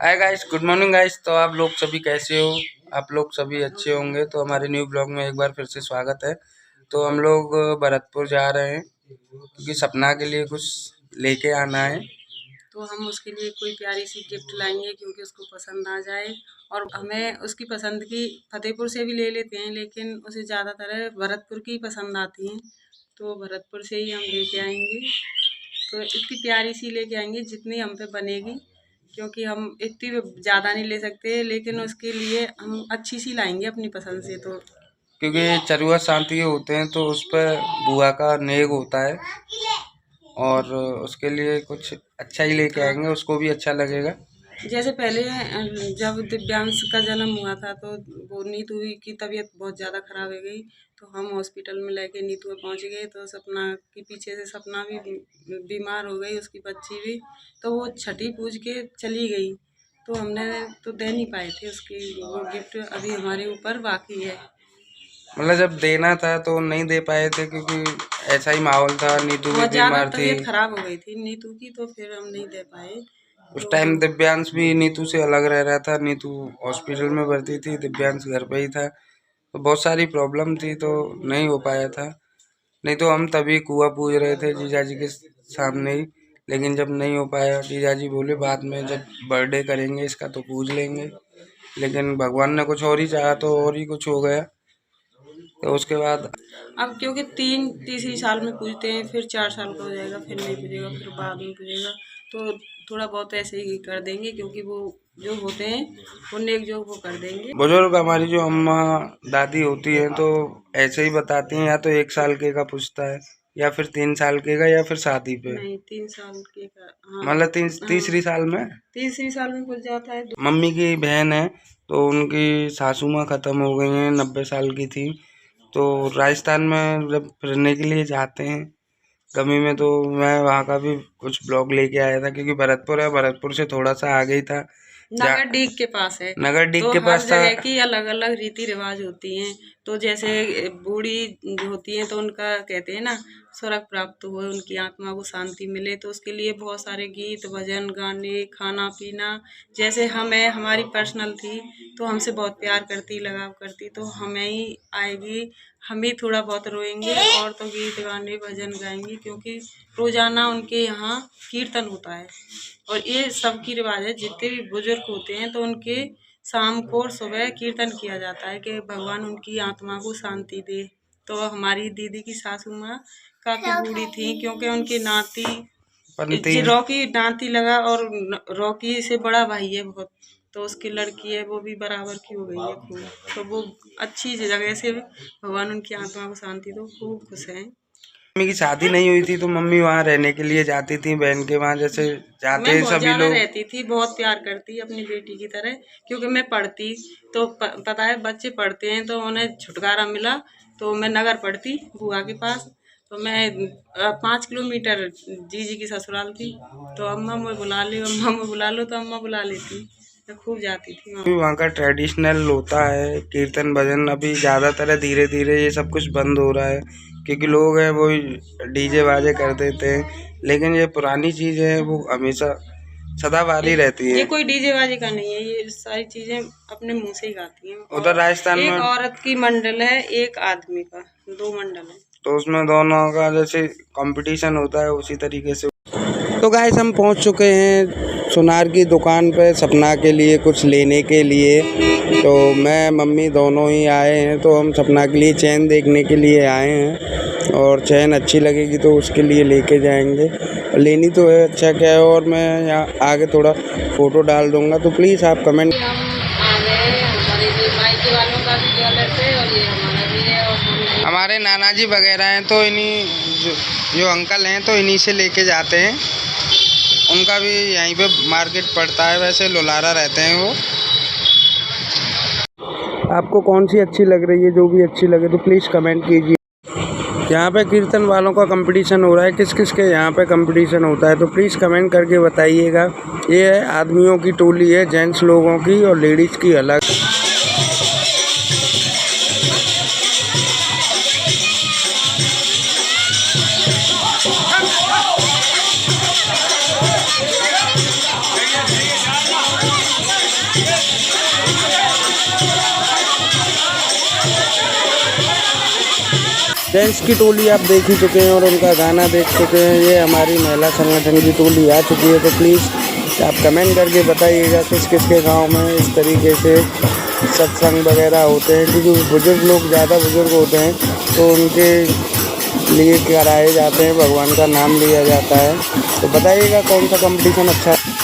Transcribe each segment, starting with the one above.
Hi guys, good morning guys. तो आप लोग सभी कैसे हो? आप लोग सभी अच्छे होंगे। तो हमारे न्यू ब्लॉग में एक बार फिर से स्वागत है। तो हम लोग भरतपुर जा रहे हैं क्योंकि सपना के लिए कुछ लेके आना है। तो हम उसके लिए कोई प्यारी सी गिफ्ट लाएंगे क्योंकि उसको पसंद आ जाए। और हमें उसकी पसंद की फतेहपुर से भी ले लेते हैं, लेकिन उसे ज़्यादातर भरतपुर की पसंद आती हैं, तो भरतपुर से ही हम लेके आएंगे। तो इतनी प्यारी सी लेके आएंगे जितनी हम पे बनेगी, क्योंकि हम इतनी ज़्यादा नहीं ले सकते, लेकिन उसके लिए हम अच्छी सी लाएंगे अपनी पसंद से। तो क्योंकि चरुआ शांति होते हैं तो उस पर बुआ का नेग होता है और उसके लिए कुछ अच्छा ही लेके आएंगे, उसको भी अच्छा लगेगा। जैसे पहले जब दिव्यांश का जन्म हुआ था तो वो नीतू की तबीयत बहुत ज़्यादा खराब हो गई, तो हम हॉस्पिटल में लेके नीतू पहुंच गए। तो सपना के पीछे से सपना भी बीमार हो गई, उसकी बच्ची भी। तो वो छठी पूज के चली गई, तो हमने तो दे नहीं पाए थे उसकी वो गिफ्ट, अभी हमारे ऊपर बाकी है। मतलब जब देना था तो नहीं दे पाए थे क्योंकि ऐसा ही माहौल था, नीतू भी बहुत ज़्यादा बीमार थी। तबीयत खराब हो गई थी नीतू की, तो फिर हम नहीं दे पाए। उस तो टाइम दिव्यांश भी नीतू से अलग रह रहा था। नीतू हॉस्पिटल में भर्ती थी, दिव्यांश घर पे ही था, तो बहुत सारी प्रॉब्लम थी तो नहीं हो पाया था। नहीं तो हम तभी कुआं पूज रहे थे जीजाजी के सामने ही, लेकिन जब नहीं हो पाया जीजाजी बोले बाद में जब बर्थडे करेंगे इसका तो पूज लेंगे। लेकिन भगवान ने कुछ और ही चाहा तो और ही कुछ हो गया। तो उसके बाद अब क्योंकि तीसरी साल में पूजते हैं, फिर 4 साल का हो जाएगा, फिर नहीं पूजेगा, फिर बाद में पूजेगा। तो थोड़ा बहुत ऐसे ही कर देंगे, क्योंकि वो जो होते हैं वो नेक जो वो कर देंगे। बुजुर्ग हमारी जो अम्मा दादी होती हैं तो ऐसे ही बताती हैं, या तो 1 साल के का पूछता है या फिर 3 साल के का या फिर शादी पे। नहीं, 3 साल के का। हाँ, मतलब हाँ, तीसरी साल में तीसरी साल में पूज जाता है। मम्मी की बहन है तो उनकी सासू माँ ख़त्म हो गई हैं, 90 साल की थी। तो राजस्थान में जब फिरने के लिए जाते हैं कभी में, तो मैं वहाँ का भी कुछ ब्लॉग लेके आया था क्योंकि भरतपुर है, भरतपुर से थोड़ा सा आगे ही था। नगर डीग के पास है। नगर डीग तो के हर पास था। जगह की अलग अलग रीति रिवाज होती हैं। तो जैसे बूढ़ी जो होती हैं तो उनका कहते हैं ना, स्वर्ग प्राप्त हो, उनकी आत्मा को शांति मिले, तो उसके लिए बहुत सारे गीत भजन गाने खाना पीना। जैसे हमें हमारी पर्सनल थी तो हमसे बहुत प्यार करती लगाव करती, तो हमें ही आएगी, हम ही थोड़ा बहुत रोएंगे, और तो गीत गाने भजन गाएंगे, क्योंकि रोजाना उनके यहाँ कीर्तन होता है। और ये सबकी रिवाज है, जितने भी बुजुर्ग होते हैं तो उनके शाम को और सुबह कीर्तन किया जाता है कि भगवान उनकी आत्मा को शांति दे। तो हमारी दीदी की सासू माँ काफी बूढ़ी थी, क्योंकि उनकी नाती पंथी रॉकी नाती लगा, और रॉकी से बड़ा भाई है बहुत, तो उसकी लड़की है वो भी बराबर की हो गई है खूब। तो वो अच्छी जगह से भगवान उनकी आत्मा को शांति दो, खूब खुश हैं। मम्मी की शादी नहीं हुई थी तो मम्मी वहाँ रहने के लिए जाती थी, बहन के वहाँ जैसे जाते मैं हैं बहुत सभी ज़्यादा लोग। रहती थी, बहुत प्यार करती अपनी बेटी की तरह, क्योंकि मैं पढ़ती। तो पता है बच्चे पढ़ते हैं तो उन्हें छुटकारा मिला, तो मैं नगर पढ़ती बुआ के पास। तो मैं 5 किलोमीटर जीजी की ससुराल थी, तो अम्मा मुझे बुला लो, अम्मा मुझे बुला लो, तो अम्मा बुला लेती। मैं खूब जाती थी वहाँ। वहाँ का ट्रेडिशनल होता है कीर्तन भजन। अभी ज़्यादातर है, धीरे धीरे ये सब कुछ बंद हो रहा है क्योंकि लोग हैं वो डीजे बाजे कर देते हैं, लेकिन ये पुरानी चीज़ें हैं वो हमेशा सदाबहार रहती ये हैं। कोई डीजे वाजे का नहीं है, ये सारी चीजें अपने मुंह से ही गाती हैं। उधर और राजस्थान एक में औरत की मंडल है, एक आदमी का 2 मंडल है। तो उसमें दोनों का जैसे कंपटीशन होता है उसी तरीके से। तो गाइस हम पहुंच चुके हैं सुनार की दुकान पे सपना के लिए कुछ लेने के लिए। तो मैं मम्मी दोनों ही आए हैं, तो हम सपना के लिए चैन देखने के लिए आए हैं और चैन अच्छी लगेगी तो उसके लिए लेके जाएंगे। लेनी तो है, अच्छा क्या है। और मैं यहाँ आगे थोड़ा फ़ोटो डाल दूँगा, तो प्लीज़ आप कमेंट। हम आ गए, हमारे जो मायके वालों का भी ज्वेलर्स है और ये हमारा भी है। और हम हमारे नाना जी वगैरह हैं तो इन्हीं जो अंकल हैं तो इन्हीं से लेके जाते हैं। उनका भी यहीं पे मार्केट पड़ता है, वैसे लुलारा रहते हैं वो। आपको कौन सी अच्छी लग रही है? जो भी अच्छी लगे तो प्लीज़ कमेंट कीजिए। यहाँ पे कीर्तन वालों का कंपटीशन हो रहा है, किस किस के यहाँ पे कंपटीशन होता है तो प्लीज़ कमेंट करके बताइएगा। ये है आदमियों की टोली है, जेंट्स लोगों की, और लेडीज़ की अलग। जेंट्स की टोली आप देख ही चुके हैं और उनका गाना देख चुके हैं। ये हमारी महिला संगठन की टोली आ चुकी है। तो प्लीज़ आप कमेंट करके बताइएगा किस किस के गांव में इस तरीके से सत्संग वगैरह होते हैं, क्योंकि बुज़ुर्ग लोग ज़्यादा बुज़ुर्ग होते हैं तो उनके लिए कराए जाते हैं, भगवान का नाम लिया जाता है। तो बताइएगा कौन सा कंपटीशन अच्छा है।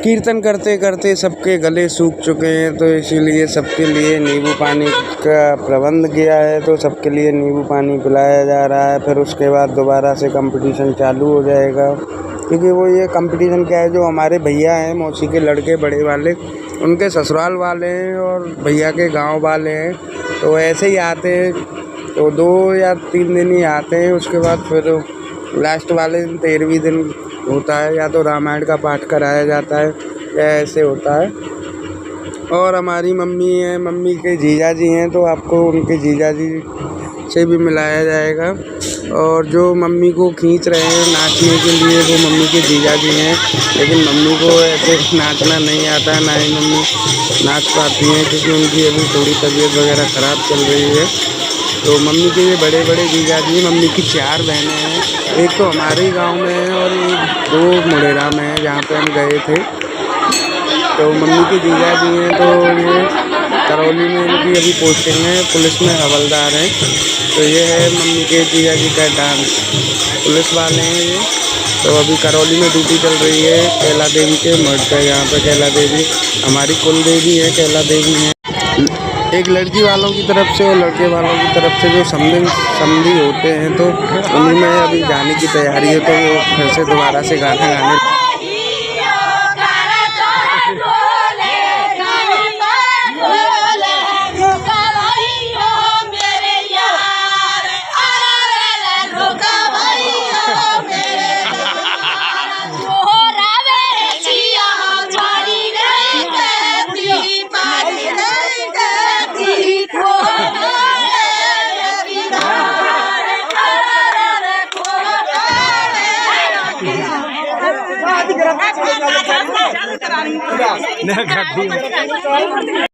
कीर्तन करते करते सबके गले सूख चुके हैं, तो इसीलिए सबके लिए नींबू पानी का प्रबंध किया है। तो सबके लिए नींबू पानी पिलाया जा रहा है। फिर उसके बाद दोबारा से कंपटीशन चालू हो जाएगा, क्योंकि वो ये कंपटीशन क्या है, जो हमारे भैया हैं, मौसी के लड़के बड़े वाले, उनके ससुराल वाले हैं और भैया के गांव वाले हैं। तो ऐसे ही आते हैं, तो 2 या 3 दिन ही आते हैं। उसके बाद फिर लास्ट वाले दिन 13वीं दिन होता है, या तो रामायण का पाठ कराया जाता है या ऐसे होता है। और हमारी मम्मी है, मम्मी के जीजा जी हैं, तो आपको उनके जीजा जी से भी मिलाया जाएगा। और जो मम्मी को खींच रहे हैं नाचने के लिए, वो मम्मी के जीजा जी हैं, लेकिन मम्मी को ऐसे नाचना नहीं आता है, ना ही मम्मी नाच पाती हैं, क्योंकि उनकी अभी थोड़ी तबीयत वगैरह ख़राब चल रही है। तो मम्मी के ये बड़े बड़े जीजा जी, मम्मी की 4 बहनें हैं, एक तो हमारे ही गांव में है और एक 2 मुड़ेरा में है, जहाँ पे हम गए थे। तो मम्मी के जीजा जी हैं, तो ये करौली में इनकी अभी पोस्टिंग है, पुलिस में हवलदार हैं। तो ये है मम्मी के जीजा जी का डांस, पुलिस वाले हैं ये। तो अभी करौली में ड्यूटी चल रही है कैला देवी के मठ पे। यहाँ पे कैला देवी हमारी कुल देवी है, कैला देवी है। एक लड़की वालों की तरफ से और लड़के वालों की तरफ से जो समधी होते हैं, तो उन्हीं में अभी जाने की तैयारी है। तो वो फिर से दोबारा से गाना गाने नहीं